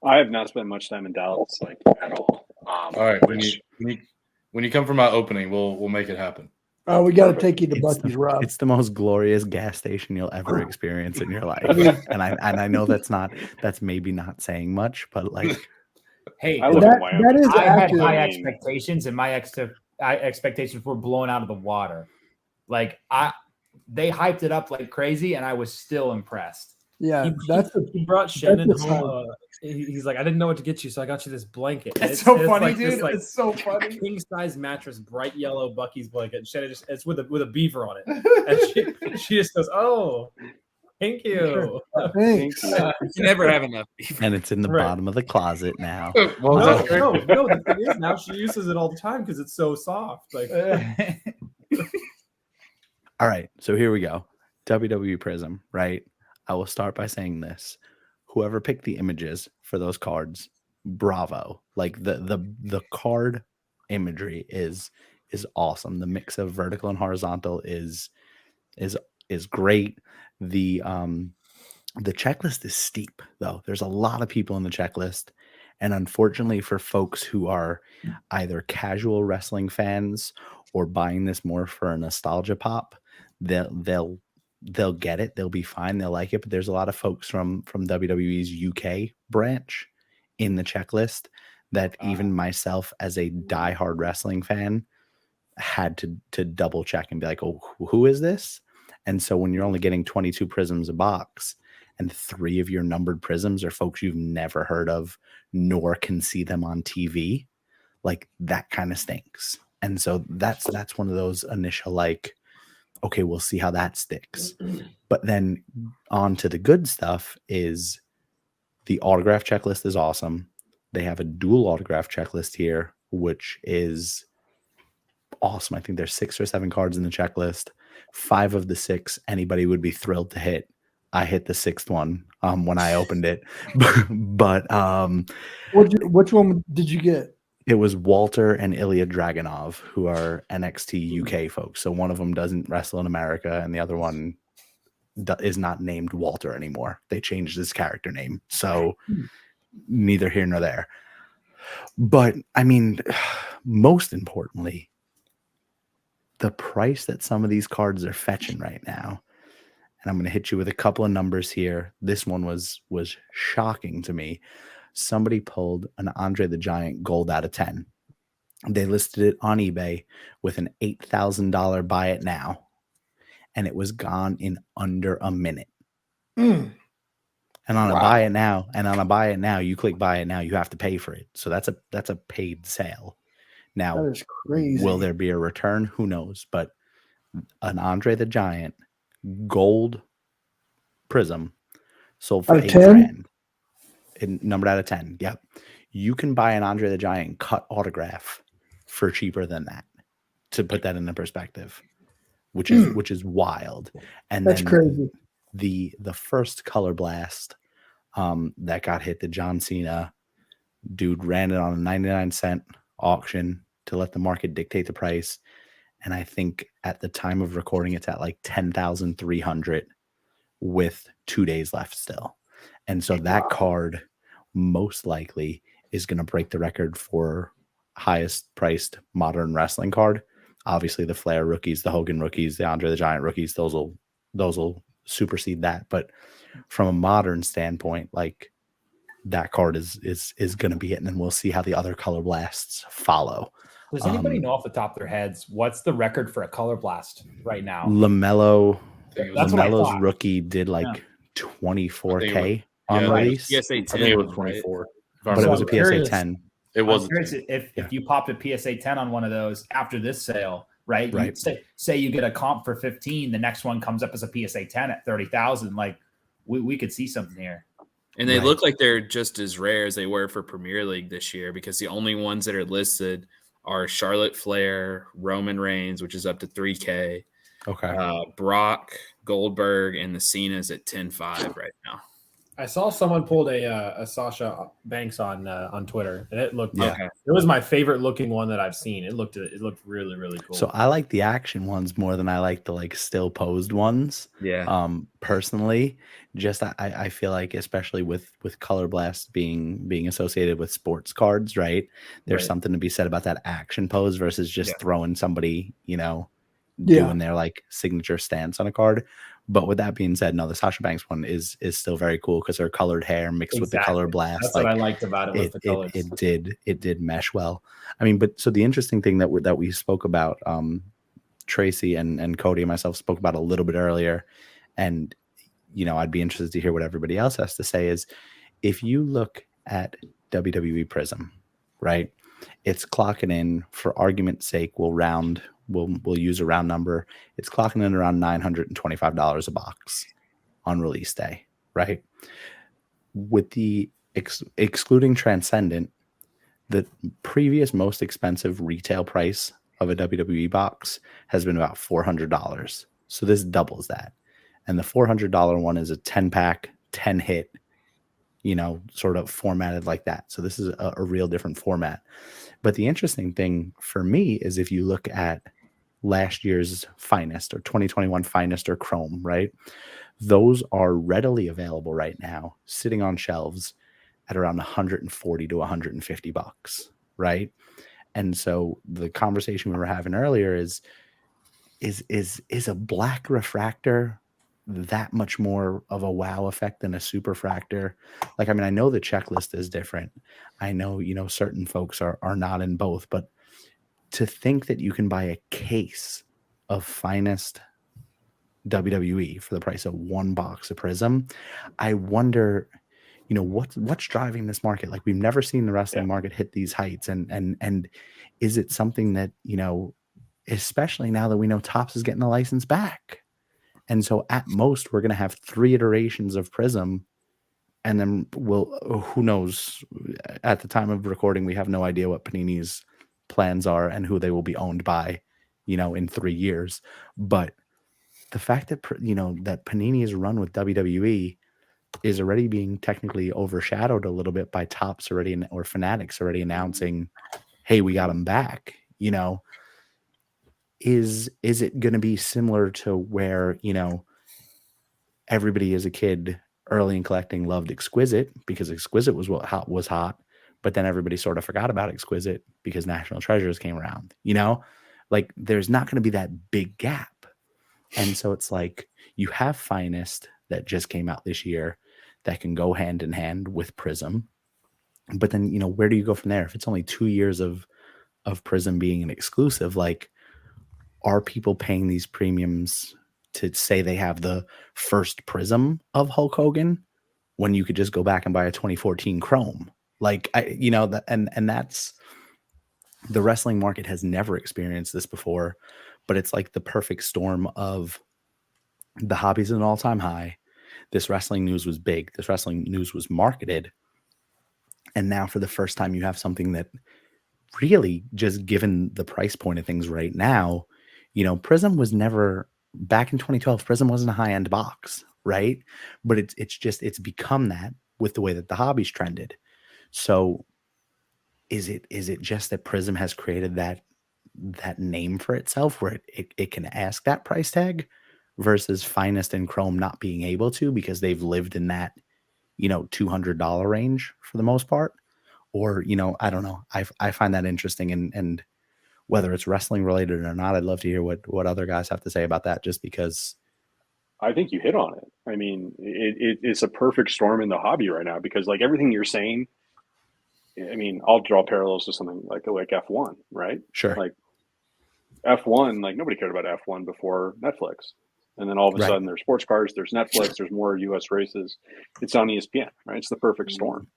I have not spent much time in Dallas, like at all. All right. When you come for my opening, we'll make it happen. Oh, we got to Perfect. take you to Bucky's, Rob. It's the most glorious gas station you'll ever experience in your life. And I know that's maybe not saying much, but like Hey, I live in That Wyoming. is I had accurate. high I mean- expectations, and my expectations were blown out of the water. Like they hyped it up like crazy, and I was still impressed. Yeah, that's he brought Shannon that's home. He's like, I didn't know what to get you, so I got you this blanket. And It's so it's funny, like dude. this, like, It's so funny. king size mattress, bright yellow Bucky's blanket. And Shannon it's with a beaver on it, and she just goes, "Oh, thank you." thanks. You never have enough. And it's in the Right. bottom of the closet now. Well, No, that's no. The thing is, now she uses it all the time because it's so soft. Like, All right, so here we go. WWE Prizm, right? I will start by saying this. Whoever picked the images for those cards, bravo. Like the card imagery is awesome. The mix of vertical and horizontal is great. The checklist is steep though. There's a lot of people in the checklist, and unfortunately for folks who are either casual wrestling fans or buying this more for a nostalgia pop, they'll get it. They'll be fine. They'll like it. But there's a lot of folks from WWE's UK branch in the checklist that even myself as a diehard wrestling fan had to double check and be like, oh, who is this? And so when you're only getting 22 prisms a box and 3 of your numbered prisms are folks you've never heard of, nor can see them on TV, like that kind of stinks. And so that's one of those initial like, okay, we'll see how that sticks. But then on to the good stuff is the autograph checklist is awesome. They have a dual autograph checklist here, which is awesome. I think there's 6 or 7 cards in the checklist. 5 of the 6 anybody would be thrilled to hit. I hit the 6th one when I opened it. But which one did you get? it was Walter and Ilya Dragunov, who are NXT UK folks. So one of them doesn't wrestle in America, and the other one is not named Walter anymore. They changed his character name. So neither here nor there. But I mean, most importantly, the price that some of these cards are fetching right now. And I'm going to hit you with a couple of numbers here. This one was shocking to me. Somebody pulled an Andre the Giant gold out of 10. They listed it on eBay with an $8,000 buy it now, and it was gone in under a minute. And on a buy it now, you click buy it now, you have to pay for it. So that's a paid sale. Now, That is crazy. will there be a return? Who knows? But an Andre the Giant gold prism sold for Out of $8 10? grand. Numbered out of 10. Yep. You can buy an Andre the Giant cut autograph for cheaper than that, to put that into perspective, which is wild. And That's then crazy. the first color blast that got hit, the John Cena dude ran it on a 99-cent auction to let the market dictate the price. And I think at the time of recording, it's at like 10,300 with 2 days left still. And so that card most likely is going to break the record for highest priced modern wrestling card. Obviously the Flair rookies, the Hogan rookies, the Andre the Giant rookies, those will supersede that. But from a modern standpoint, like that card is going to be it. And then we'll see how the other color blasts follow. Does anybody know off the top of their heads what's the record for a color blast right now? LaMelo, That's what I LaMelo's thought. rookie did like 24K on yeah, release. PSA 10, I think it was right? 24. But it was a I'm PSA curious. 10. It was I'm curious if you popped a PSA 10 on one of those after this sale, right? Right. You say you get a comp for 15, the next one comes up as a PSA 10 at 30,000. Like we could see something here. And they Right. look like they're just as rare as they were for Premier League this year, because the only ones that are listed are Charlotte Flair, Roman Reigns, which is up to 3K, Okay. Brock, Goldberg, and the Cena's at 10.5 right now. I saw someone pulled a Sasha Banks on Twitter, and it looked Yeah. it was my favorite looking one that I've seen. It looked really, really cool. So I like the action ones more than I like the like still posed ones. Yeah. Personally, just I feel like, especially with Color Blast being associated with sports cards, right? There's Right. something to be said about that action pose versus just throwing somebody, doing their like signature stance on a card. But with that being said, no, the Sasha Banks one is still very cool because her colored hair mixed with the color blast. That's what I liked about it with the colors. It did mesh well. I mean, but so the interesting thing that we spoke about, Tracy and Cody and myself spoke about a little bit earlier, and I'd be interested to hear what everybody else has to say, is if you look at WWE Prizm, right? It's clocking in, for argument's sake, we'll use a round number. It's clocking in around $925 a box on release day, right? With the excluding Transcendent, the previous most expensive retail price of a WWE box has been about $400. So this doubles that. And the $400 one is a 10-pack, 10-hit, sort of formatted like that. So this is a real different format. But the interesting thing for me is if you look at last year's Finest or 2021 Finest or Chrome, right? Those are readily available right now, sitting on shelves at around 140 to 150 bucks, right? And so the conversation we were having earlier is a black refractor that much more of a wow effect than a superfractor? Like, I mean, I know the checklist is different. I know, certain folks are not in both, but to think that you can buy a case of Finest WWE for the price of one box of Prizm, I wonder, what's driving this market? Like, we've never seen the wrestling market hit these heights, and is it something that, especially now that we know Topps is getting the license back, and so at most we're going to have 3 iterations of Prizm, and then who knows? At the time of recording, we have no idea what Panini's plans are and who they will be owned by, in 3 years. But the fact that that Panini's run with WWE is already being technically overshadowed a little bit by Topps already, or Fanatics already announcing, "Hey, we got them back." Is it going to be similar to where everybody as a kid early in collecting loved Exquisite because Exquisite was what was hot, but then everybody sort of forgot about Exquisite because National Treasures came around? Like, there's not going to be that big gap. And so it's like you have Finest that just came out this year that can go hand in hand with Prizm. But then, where do you go from there? If it's only 2 years of Prizm being an exclusive, like, are people paying these premiums to say they have the first Prizm of Hulk Hogan when you could just go back and buy a 2014 Chrome? Like, and that's, the wrestling market has never experienced this before, but it's like the perfect storm of the hobby's at an all-time high. This wrestling news was big. This wrestling news was marketed. And now for the first time, you have something that really, just given the price point of things right now, Prizm was never, back in 2012, Prizm wasn't a high-end box, right? But it's become that with the way that the hobby's trended. So is it just that Prizm has created that name for itself where it can ask that price tag, versus Finest and Chrome not being able to because they've lived in that, $200 range for the most part? Or, I don't know. I find that interesting, and whether it's wrestling related or not, I'd love to hear what other guys have to say about that, just because. I think you hit on it. I mean, it's a perfect storm in the hobby right now because, like, everything you're saying, I mean, I'll draw parallels to something like F1, right? Sure. Like F1, like, nobody cared about F1 before Netflix. And then all of a sudden there's sports cars, there's Netflix, there's more US races. It's on ESPN, right? It's the perfect storm.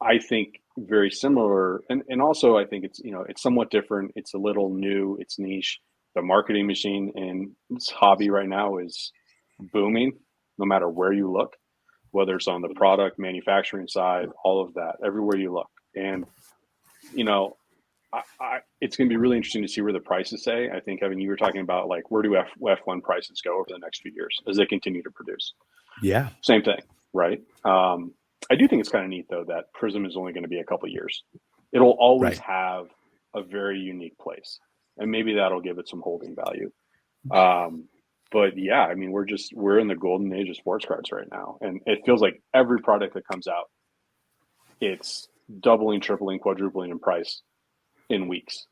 I think very similar. And also I think it's, it's somewhat different. It's a little new, it's niche. The marketing machine in this hobby right now is booming, no matter where you look, whether it's on the product manufacturing side, all of that, everywhere you look. And, it's going to be really interesting to see where the prices say. I think, Evan, you were talking about, like, where do F1 prices go over the next few years as they continue to produce? Yeah. Same thing, right? I do think it's kind of neat, though, that Prizm is only going to be a couple of years. It'll always have a very unique place, and maybe that'll give it some holding value. But yeah, I mean, we're in the golden age of sports cards right now, and it feels like every product that comes out, it's doubling, tripling, quadrupling in price in weeks.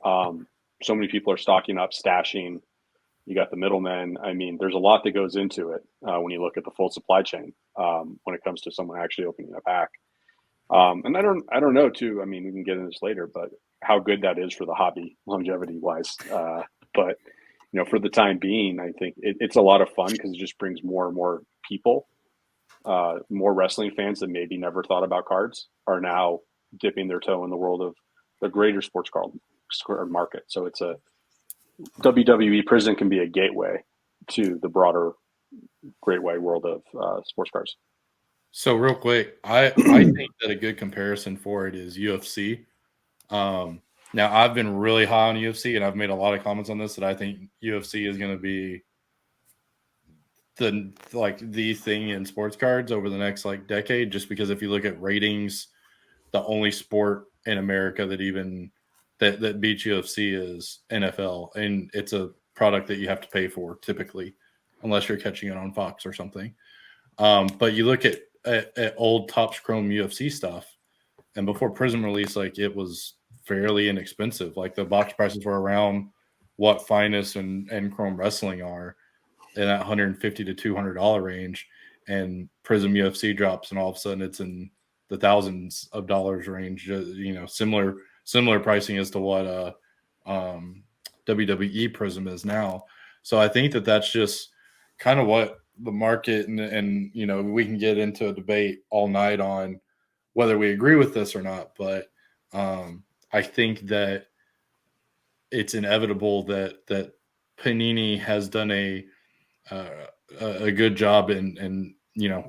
So many people are stocking up, stashing. You got the middlemen. I mean, there's a lot that goes into it when you look at the full supply chain when it comes to someone actually opening a pack. And I don't know too. I mean, we can get into this later, but how good that is for the hobby longevity wise. But for the time being, I think it's a lot of fun because it just brings more and more people, more wrestling fans that maybe never thought about cards are now dipping their toe in the world of the greater sports card market. So it's a WWE Prizm can be a gateway to the broader great wide world of sports cars. So real quick, I think that a good comparison for it is UFC. Now I've been really high on UFC, and I've made a lot of comments on this that I think UFC is going to be the thing in sports cards over the next decade. Just because if you look at ratings, the only sport in America that beats UFC is NFL, and it's a product that you have to pay for typically, unless you're catching it on Fox or something. But you look at old Topps Chrome UFC stuff, and before Prizm released, it was fairly inexpensive. Like the box prices were around what Finest and Chrome Wrestling are in that $150 to $200 range, and Prizm UFC drops, and all of a sudden it's in the thousands of dollars range. Similar pricing as to what WWE Prizm is now. So I think that that's just kind of what the market and we can get into a debate all night on whether we agree with this or not, but I think that it's inevitable that Panini has done a good job, and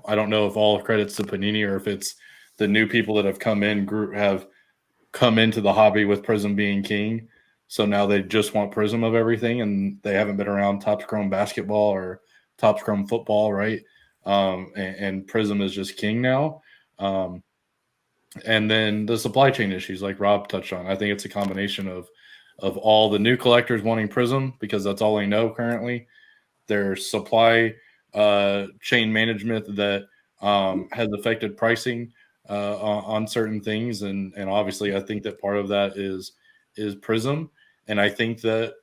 I don't know if all credits to Panini or if it's the new people that have come into the hobby with Prizm being king, so now they just want Prizm of everything, and they haven't been around Topps Chrome basketball or Topps Chrome football, right? And Prizm is just king now. And then the supply chain issues, like Rob touched on. I think it's a combination of all the new collectors wanting Prizm because that's all they know currently. There's supply chain management that has affected pricing on certain things, and obviously I think that part of that is Prizm, and I think that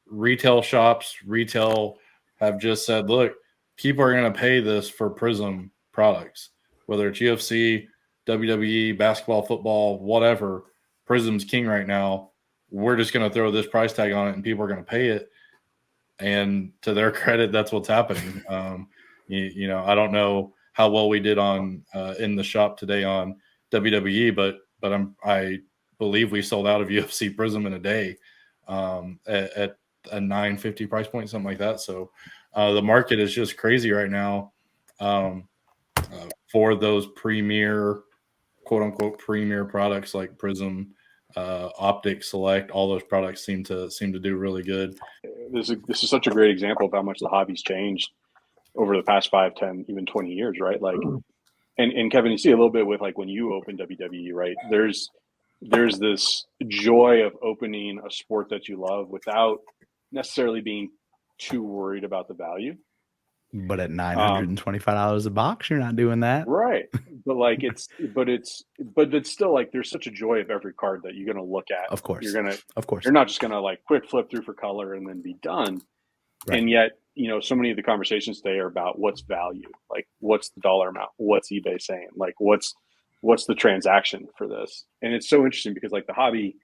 retail shops have just said, look, people are going to pay this for Prizm products, whether it's UFC, WWE, basketball, football, whatever. Prizm's king right now. We're just going to throw this price tag on it, and people are going to pay it. And to their credit, that's what's happening. I don't know how well we did on in the shop today on WWE, but I believe we sold out of UFC Prizm in a day at a $950 price point, something like that. So the market is just crazy right now for those premier, quote unquote, premier products like Prizm, Optic, Select. All those products seem to do really good. This is such a great example of how much the hobby's changed over the past 5, 10, even 20 years, right? And Kevin, you see a little bit with when you open WWE, right? There's this joy of opening a sport that you love without necessarily being too worried about the value. But at $925 a box, you're not doing that, right? But it's still there's such a joy of every card that you're going to look at. Of course, you're not just going to quick flip through for color and then be done. Right. And yet, so many of the conversations today are about what's value, what's the dollar amount, what's eBay saying, what's the transaction for this. And it's so interesting because the hobby,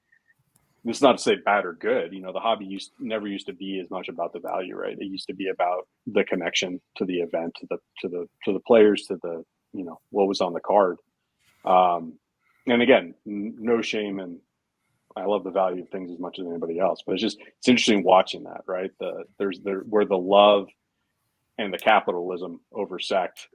this is not to say bad or good, the hobby never used to be as much about the value, right? It used to be about the connection to the event, to the players, to the what was on the card. And again, no shame, and I love the value of things as much as anybody else, but it's interesting watching that, right? Where the love and the capitalism intersect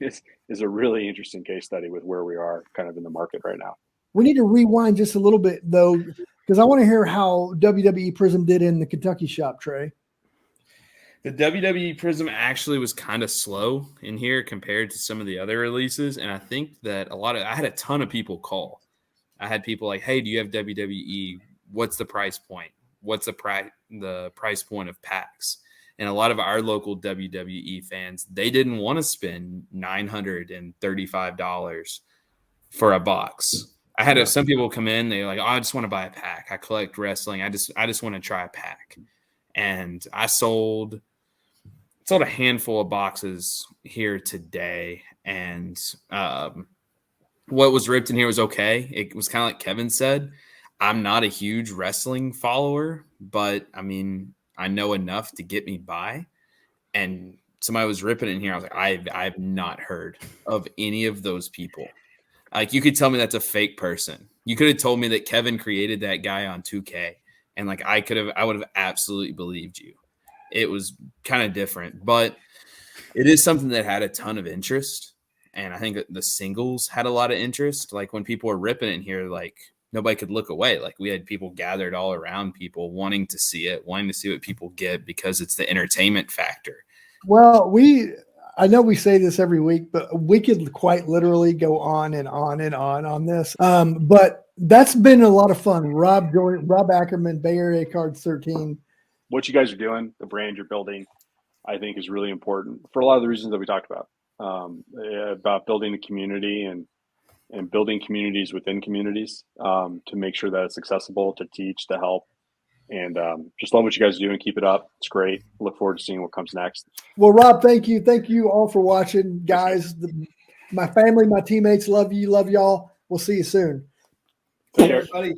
is a really interesting case study with where we are kind of in the market right now. We need to rewind just a little bit though, because I want to hear how WWE Prizm did in the Kentucky shop, Trey. The WWE Prizm actually was kind of slow in here compared to some of the other releases, and I think that I had a ton of people call. I had people like, hey, do you have WWE? What's the price point? What's the price point of packs? And a lot of our local WWE fans, they didn't want to spend $935 for a box. I had some people come in, they're like, oh, I just want to buy a pack. I collect wrestling. I just want to try a pack. And I sold a handful of boxes here today. And what was ripped in here was okay. It was kind of like Kevin said. I'm not a huge wrestling follower, but I mean, I know enough to get me by. And somebody was ripping it in here. I was like, I've not heard of any of those people. Like, you could tell me that's a fake person. You could have told me that Kevin created that guy on 2K, and like I would have absolutely believed you. It was kind of different, but it is something that had a ton of interest. And I think that the singles had a lot of interest. Like, when people were ripping it in here, like, nobody could look away. Like, we had people gathered all around, people wanting to see it, wanting to see what people get, because it's the entertainment factor. Well, I know we say this every week, but we could quite literally go on and on and on this. But that's been a lot of fun. Rob Ackerman, Bay Area Cards 13. What you guys are doing, the brand you're building, I think is really important for a lot of the reasons that we talked about building a community and building communities within communities, to make sure that it's accessible, to teach, to help. And just love what you guys are doing. Keep it up. It's great. Look forward to seeing what comes next. Well, Rob, thank you. Thank you all for watching, guys. My family, my teammates, love you. Love y'all. We'll see you soon. Take care. Everybody.